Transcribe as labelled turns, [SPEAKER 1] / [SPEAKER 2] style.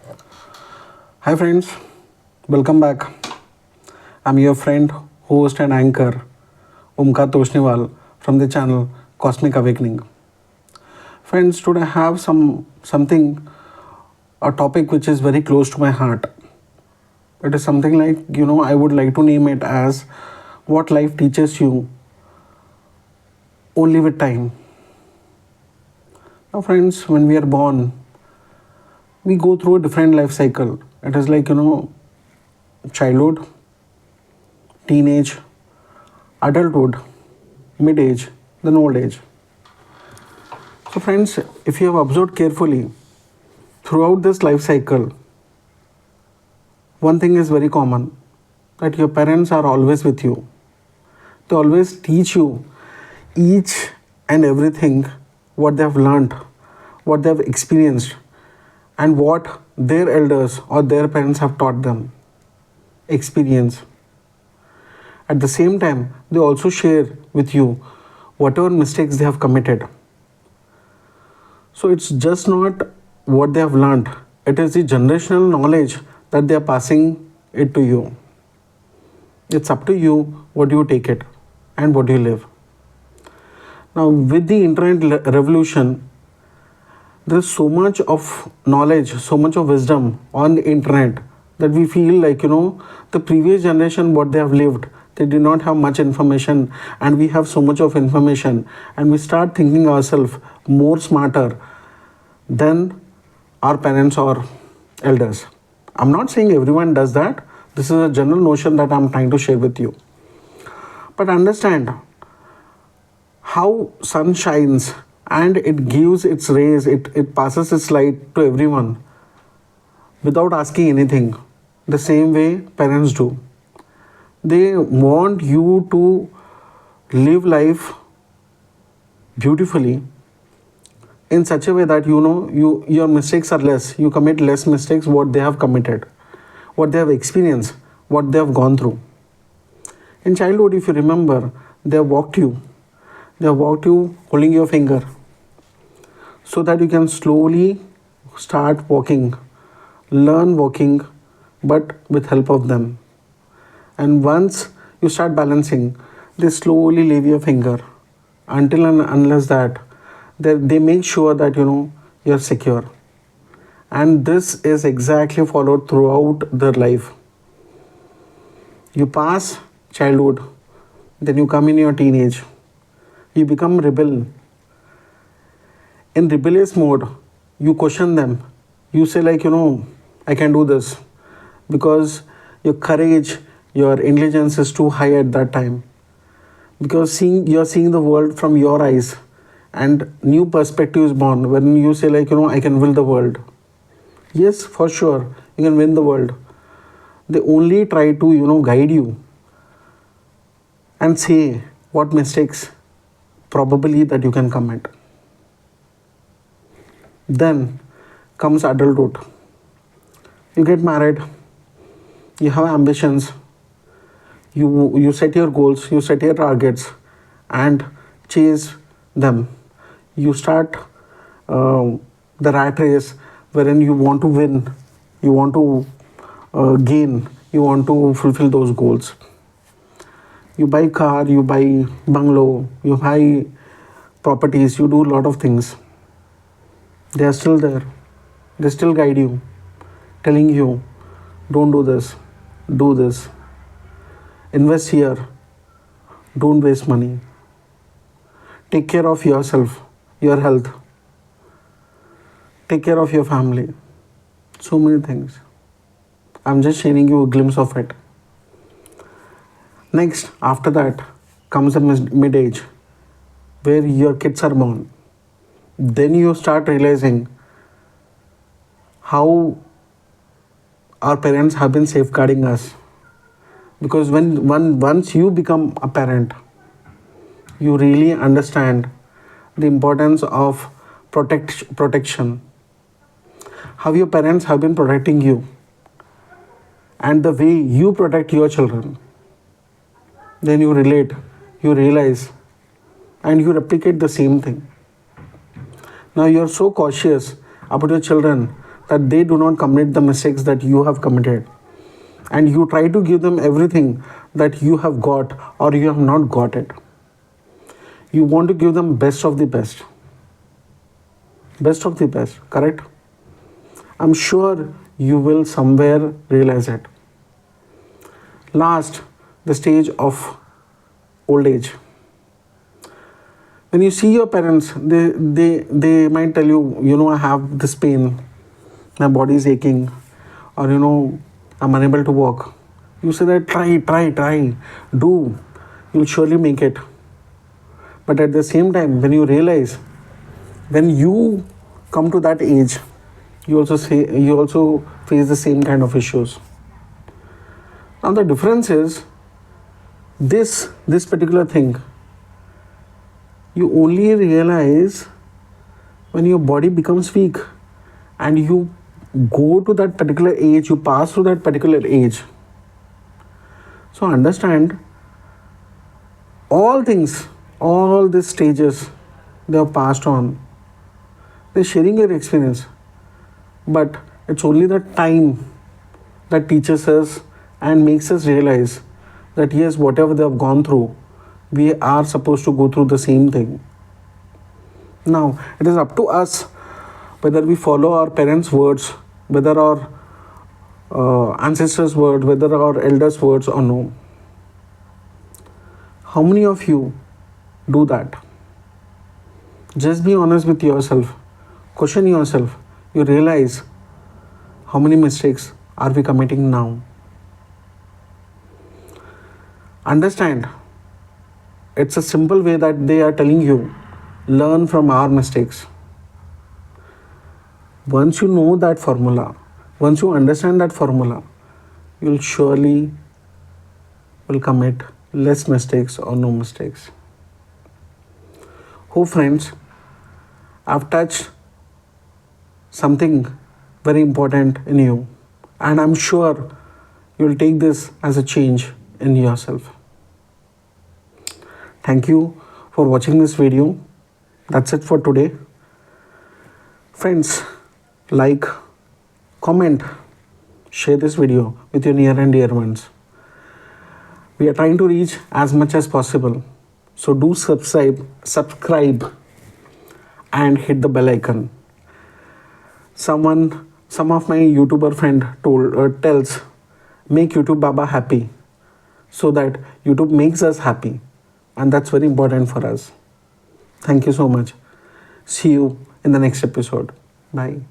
[SPEAKER 1] Hi friends, welcome back. I'm your friend, host and anchor Omkar Toshniwal from the channel Cosmic Awakening. Friends, today I have something a topic which is very close to my heart. It is something like, I would like to name it as what life teaches you only with time. Now friends, when we are born, we go through a different life cycle. It is like, childhood, teenage, adulthood, mid age, then old age. So, friends, if you have observed carefully throughout this life cycle, one thing is very common that your parents are always with you. They always teach you each and everything what they have learned, what they have experienced, and what their elders or their parents have taught them. Experience. At the same time, they also share with you whatever mistakes they have committed. So it's just not what they have learned, it is the generational knowledge that they are passing it to you. It's up to you what you take it and what you live. Now, with the internet revolution, there's so much of knowledge, so much of wisdom on the internet that we feel like, the previous generation, what they have lived, they did not have much information, and we have so much of information, and we start thinking ourselves more smarter than our parents or elders. I'm not saying everyone does that. This is a general notion that I'm trying to share with you. But understand how sun shines and it gives its rays, it passes its light to everyone without asking anything. The same way parents do. They want you to live life beautifully in such a way that your mistakes are less. You commit less mistakes what they have committed, what they have experienced, what they have gone through. In childhood, if you remember, they have walked you. They have walked you holding your finger so that you can slowly start walking, learn walking, but with help of them. And once you start balancing, they slowly leave your finger until and unless that they make sure that you're secure. And this is exactly followed throughout their life. You pass childhood, then you come in your teenage, you become rebel. In rebellious mode, you question them. You say like, I can do this because your courage, your intelligence is too high at that time. Because you're seeing the world from your eyes, and new perspective is born when you say like, I can win the world. Yes, for sure, you can win the world. They only try to, guide you and say what mistakes probably that you can commit. Then comes adulthood. You get married, you have ambitions, you set your goals, you set your targets and chase them. You start the rat race wherein you want to win, you want to gain, you want to fulfill those goals. You buy car, you buy bungalow, you buy properties, you do a lot of things. They are still there. They still guide you, telling you, don't do this, do this, invest here, don't waste money, take care of yourself, your health, take care of your family. So many things. I'm just sharing you a glimpse of it. Next, after that, comes the mid age where your kids are born. Then you start realizing how our parents have been safeguarding us. Because once you become a parent, you really understand the importance of protection. How your parents have been protecting you and the way you protect your children. Then you relate, you realize, and you replicate the same thing. Now you're so cautious about your children that they do not commit the mistakes that you have committed, and you try to give them everything that you have got or you have not got it. You want to give them best of the best. Best of the best, correct? I'm sure you will somewhere realize it. Last, the stage of old age. When you see your parents, they might tell you, I have this pain, my body is aching, or I'm unable to walk. You say that try, do, you'll surely make it. But at the same time, when you realize, when you come to that age, you also face the same kind of issues. Now the difference is this particular thing, you only realize when your body becomes weak and you go to that particular age, you pass through that particular age. So understand, all things, all these stages, they are passed on. They're sharing your experience. But it's only the time that teaches us and makes us realize that yes, whatever they have gone through, we are supposed to go through the same thing. Now, it is up to us whether we follow our parents' words, whether our ancestors' words, whether our elders' words or no. How many of you do that? Just be honest with yourself. Question yourself. You realize how many mistakes are we committing now? Understand, it's a simple way that they are telling you, learn from our mistakes. Once you know that formula, once you understand that formula, you'll surely will commit less mistakes or no mistakes. Hope friends, I've touched something very important in you, and I'm sure you'll take this as a change in yourself. Thank you for watching this video. That's it for today. Friends, like, comment, share this video with your near and dear ones. We are trying to reach as much as possible. So do subscribe and hit the bell icon. Some of my YouTuber friend tells, make YouTube Baba happy, so that YouTube makes us happy, and that's very important for us. Thank you so much. See you in the next episode. Bye.